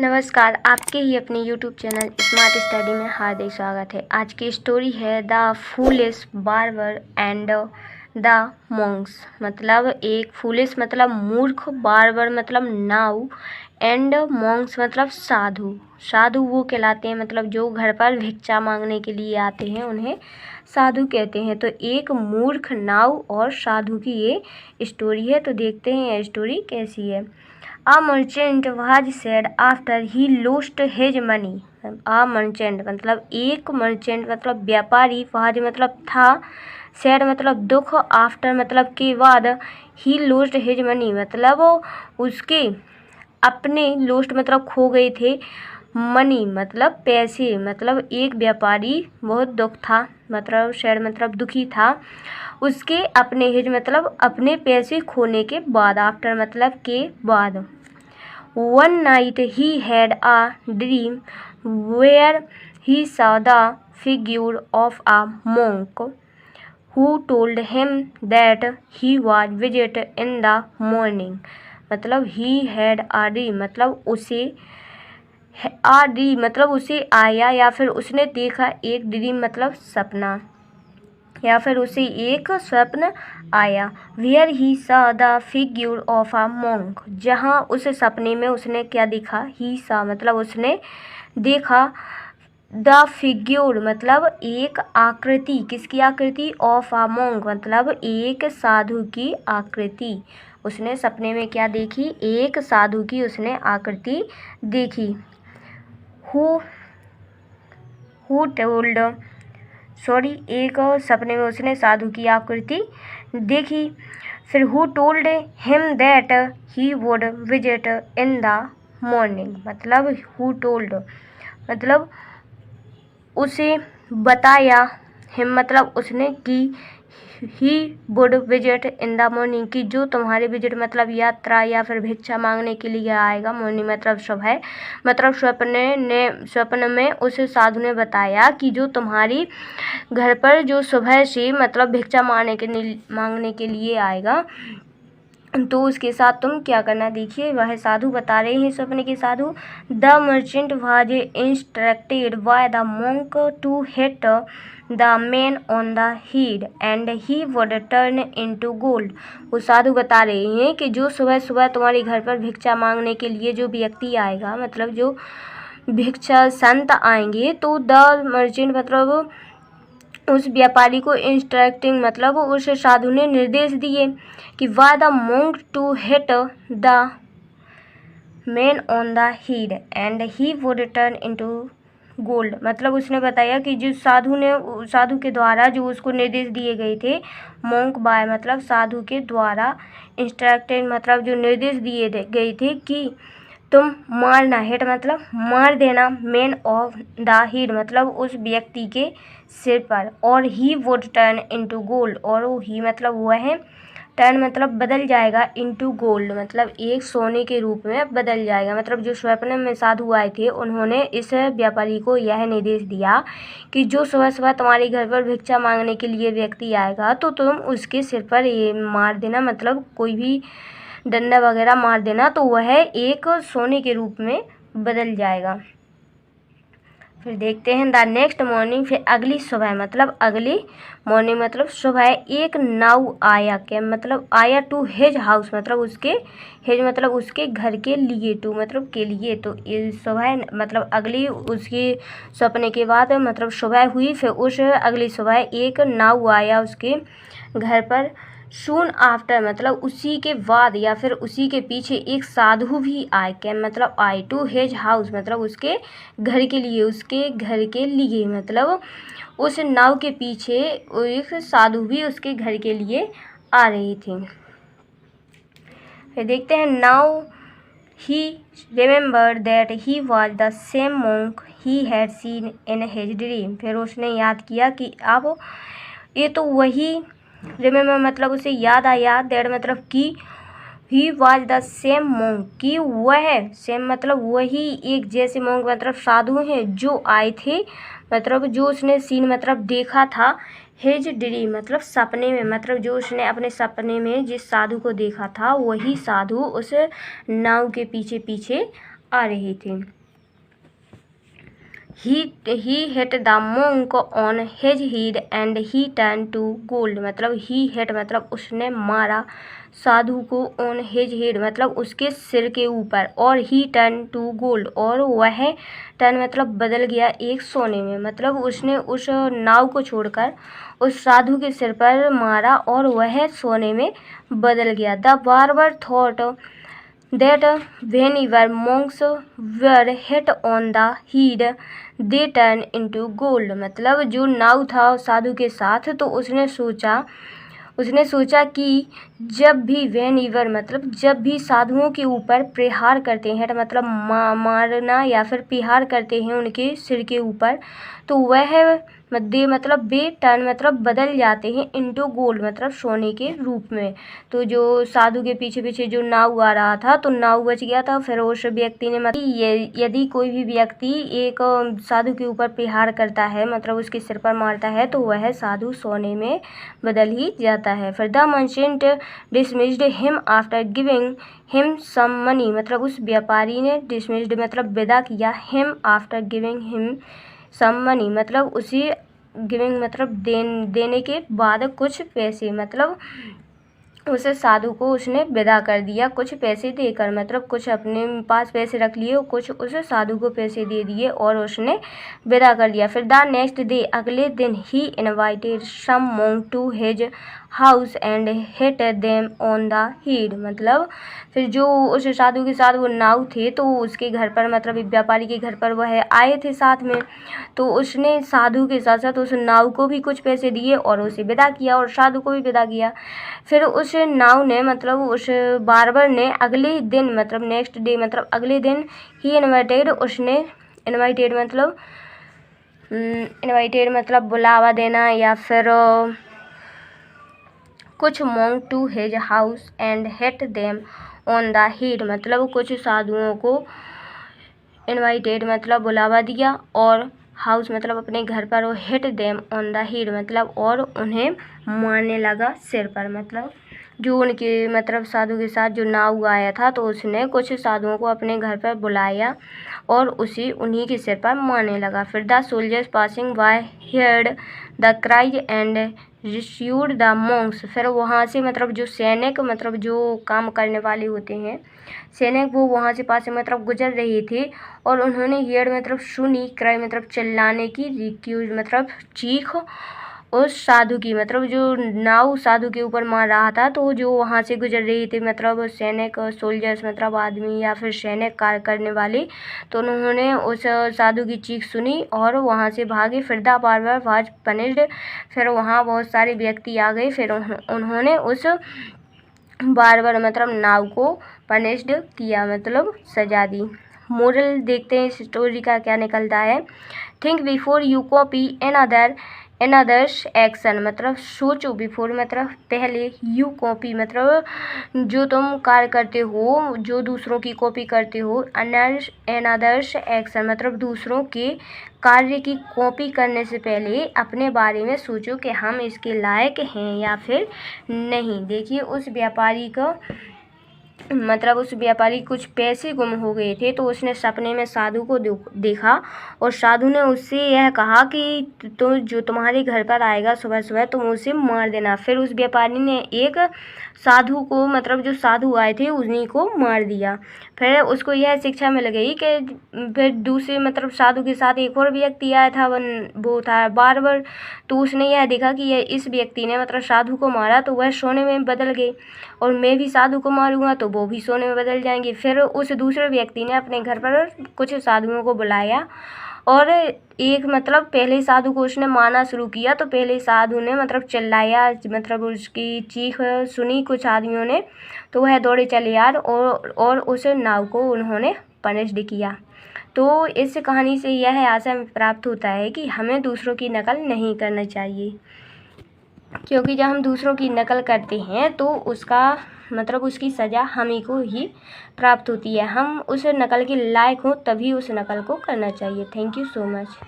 नमस्कार, आपके ही अपने YouTube चैनल स्मार्ट स्टडी में हार्दिक स्वागत है। आज की स्टोरी है the foolish barber and the Monks. मतलब एक फूलिश मतलब मूर्ख, बार्बर मतलब नाऊ, एंड मॉन्क्स मतलब साधु। साधु वो कहलाते हैं मतलब जो घर पर भिक्षा मांगने के लिए आते हैं, उन्हें साधु कहते हैं। तो एक मूर्ख, नाऊ और साधु की ये स्टोरी है। तो देखते हैं ये स्टोरी कैसी है। A merchant was sad after he lost his money. A merchant मतलब एक merchant मतलब व्यापारी, was मतलब था, sad मतलब दुख, after मतलब के बाद, he lost his money मतलब उसके अपने, lost मतलब खो गए थे, मनी मतलब पैसे। मतलब एक व्यापारी बहुत दुख था, मतलब सैड मतलब दुखी था, उसके अपने, हिज मतलब अपने पैसे खोने के बाद, आफ्टर मतलब के बाद। One night he had a dream where he saw the figure of a monk who told him that he was visit in the morning. मतलब he had a dream मतलब उसे, आ डी मतलब उसे आया या फिर उसने देखा, एक ड्रीम मतलब सपना या फिर उसे एक स्वप्न आया। वेयर ही सा द फिग्यूर ऑफ अ मॉन्क, जहाँ उस सपने में उसने क्या देखा, ही सा मतलब उसने देखा, द फिग्यूर मतलब एक आकृति, किसकी आकृति, ऑफ अ मॉन्क मतलब एक साधु की आकृति। उसने सपने में क्या देखी, एक साधु की उसने आकृति देखी। हु टोल्ड एक सपने में उसने साधु की आकृति देखी। फिर who told him that he would visit in the morning मतलब हु टोल्ड मतलब उसे बताया, हिम मतलब उसने, कि he would visit in the morning कि जो तुम्हारे विजिट मतलब यात्रा या फिर भिक्षा मांगने के लिए आएगा। मॉर्निंग मतलब सुबह, मतलब स्वप्न में उस साधु ने बताया कि जो तुम्हारी घर पर जो सुबह से मतलब भिक्षा मांगने के लिए आएगा, तो उसके साथ तुम क्या करना। देखिए वह साधु बता रहे हैं, सपने के साधु। The merchant was instructed by the monk to hit the man on the head and he would turn into gold. वो साधु बता रहे हैं कि जो सुबह सुबह तुम्हारे घर पर भिक्षा मांगने के लिए जो व्यक्ति आएगा, मतलब जो भिक्षा संत आएंगे, तो द मर्चेंट मतलब उस व्यापारी को इंस्ट्रक्टिंग मतलब उस साधु ने निर्देश दिए कि why the monk to hit the man on the head and he would turn into gold. मतलब उसने बताया कि जो साधु के द्वारा जो उसको निर्देश दिए गए थे, monk बाय मतलब साधु के द्वारा, इंस्ट्रक्टेड मतलब जो निर्देश दिए गए थे कि तुम मारना, हिट मतलब मार देना, मैन ऑफ द हेड मतलब उस व्यक्ति के सिर पर, और ही वुड टर्न इनटू गोल्ड और ही मतलब वह टर्न मतलब बदल जाएगा, इनटू गोल्ड मतलब एक सोने के रूप में बदल जाएगा। मतलब जो स्वप्न में साधु आए थे, उन्होंने इस व्यापारी को यह निर्देश दिया कि जो सुबह सुबह तुम्हारे घर पर भिक्षा मांगने के लिए व्यक्ति आएगा, तो तुम उसके सिर पर ये मार देना, मतलब कोई भी डंडा वगैरह मार देना, तो वह एक सोने के रूप में बदल जाएगा। फिर देखते हैं द नेक्स्ट मॉर्निंग, फिर अगली सुबह मतलब अगली मॉर्निंग मतलब सुबह, एक नाउ आया, क्या मतलब आया, टू हिज हाउस मतलब उसके, हिज मतलब उसके घर के लिए, टू मतलब के लिए। तो इस सुबह मतलब अगली उसके सपने के बाद मतलब सुबह हुई, फिर उस अगली सुबह एक नाउ आया उसके घर पर। सून आफ्टर मतलब उसी के बाद या फिर उसी के पीछे एक साधु भी आए, क्या मतलब आए, टू हिज हाउस मतलब उसके घर के लिए, उसके घर के लिए मतलब उस नाव के पीछे एक साधु भी उसके घर के लिए आ रही थी। फिर देखते हैं now he remember that he was the same monk he had seen in his dream. फिर उसने याद किया कि अब ये तो वही, रिमेंबर मतलब उसे याद आया, दैट मतलब कि he was the same monk कि वह, सेम मतलब वही, एक जैसे monk मतलब साधु हैं जो आए थे, मतलब जो उसने सीन मतलब देखा था, हिज ड्रीम मतलब सपने में, मतलब जो उसने अपने सपने में जिस साधु को देखा था, वही साधु उस नाव के पीछे पीछे आ रही थी। He hit the monk on his head and he turned to gold। मतलब he hit मतलब उसने मारा साधु को on his head मतलब उसके सिर के ऊपर, और he turned to gold और वह टर्न मतलब बदल गया एक सोने में। मतलब उसने उस नाव को छोड़कर उस साधु के सिर पर मारा और वह सोने में बदल गया। The barber thought that whenever monks were hit on the head they turn into gold। मतलब जो नाव था साधु के साथ, तो उसने सोचा कि जब भी whenever मतलब जब भी साधुओं के ऊपर प्रहार करते हैं, मतलब मारना या फिर प्रहार करते हैं उनके सिर के ऊपर, तो वह दे मतलब बे टर्न मतलब बदल जाते हैं इनटू गोल्ड मतलब सोने के रूप में। तो जो साधु के पीछे पीछे जो नाव आ रहा था, तो नाव बच गया था। फिर उस व्यक्ति ने मतलब यदि कोई भी व्यक्ति एक साधु के ऊपर प्रहार करता है, मतलब उसके सिर पर मारता है, तो वह साधु सोने में बदल ही जाता है। फिर the merchant dismissed him after giving him some money. मतलब उस व्यापारी ने डिसमिस्ड मतलब विदा किया, him after giving him some money मतलब उसी गिविंग मतलब देने के बाद कुछ पैसे, मतलब उस साधु को उसने विदा कर दिया कुछ पैसे देकर। मतलब कुछ अपने पास पैसे रख लिए और कुछ उस साधु को पैसे दे दिए और उसने विदा कर दिया। फिर द नेक्स्ट डे अगले दिन ही invited some monk to his house and hit them on the head. मतलब फिर जो उस साधु के साथ वो नाव थे, तो उसके घर पर मतलब व्यापारी के घर पर वह आए थे साथ में, तो उसने साधु के साथ साथ उस नाव को भी कुछ पैसे दिए और उसे विदा किया और साधु को भी विदा किया। फिर उस नाव ने मतलब उस बार्बर ने अगले दिन मतलब नेक्स्ट डे मतलब अगले दिन ही इनवाइटेड मतलब बुलावा देना या फिर कुछ monk to his house and hit them on the head. मतलब कुछ साधुओं को इनवाइटेड मतलब बुलावा दिया और हाउस मतलब अपने घर पर, वो hit them on the head मतलब और उन्हें मारने लगा सिर पर। मतलब जो उनके मतलब साधु के साथ जो नाव आया था, तो उसने कुछ साधुओं को अपने घर पर बुलाया और उन्हीं के सिर पर मारने लगा। फिर the soldiers passing by heard the cry and rescued the monks. फिर वहाँ से मतलब जो सैनिक मतलब जो काम करने वाले होते हैं सैनिक, वो वहाँ से पास मतलब गुजर रहे थे और उन्होंने हियर्ड मतलब सुनी, क्राई मतलब चिल्लाने की, रिक्यूज मतलब चीख उस साधु की, मतलब जो नाव साधु के ऊपर मार रहा था, तो जो वहाँ से गुजर रही थी मतलब सैनिक सोल्जर्स मतलब आदमी या फिर सैनिक कार्य करने वाले, तो उन्होंने उस साधु की चीख सुनी और वहाँ से भागे। फिर द बार्बर वाज पनिश्ड। फिर वहाँ बहुत सारे व्यक्ति आ गए, फिर उन्होंने उस बार्बर मतलब नाव को पनिश्ड किया मतलब सजा दी। मोरल देखते हैं इस स्टोरी का क्या निकलता है। Think before you copy another's action. मतलब सोचो, बिफोर मतलब पहले, यू कॉपी मतलब जो तुम कार्य करते हो, जो दूसरों की कॉपी करते हो, अनदर्स एक्शन मतलब दूसरों के कार्य की कॉपी करने से पहले अपने बारे में सोचो कि हम इसके लायक हैं या फिर नहीं। देखिए उस व्यापारी को मतलब उस व्यापारी कुछ पैसे गुम हो गए थे, तो उसने सपने में साधु को देखा और साधु ने उससे यह कहा कि तो जो तुम्हारे घर पर आएगा सुबह सुबह तुम उसे मार देना। फिर उस व्यापारी ने एक साधु को मतलब जो साधु आए थे उन्हीं को मार दिया। फिर उसको यह शिक्षा मिल गई कि फिर दूसरे मतलब साधु के साथ एक और व्यक्ति आया था, वो था बार्बर। तो उसने यह देखा कि यह इस व्यक्ति ने मतलब साधु को मारा, तो वह सोने में बदल गई और मैं भी साधु को मारूंगा तो वो भी सोने में बदल जाएंगे। फिर उस दूसरे व्यक्ति ने अपने घर पर कुछ साधुओं को बुलाया और एक मतलब पहले साधु को उसने मारना शुरू किया, तो पहले साधु ने मतलब चिल्लाया, मतलब उसकी चीख सुनी कुछ आदमियों ने, तो वह दौड़े चले यार और उस नाव को उन्होंने पनिश्ड किया। तो इस कहानी से यह आशा प्राप्त होता है कि हमें दूसरों की नकल नहीं करना चाहिए, क्योंकि जब हम दूसरों की नकल करते हैं तो उसका मतलब उसकी सज़ा हमें को ही प्राप्त होती है। हम उस नकल के लायक हों तभी उस नकल को करना चाहिए। Thank you so much.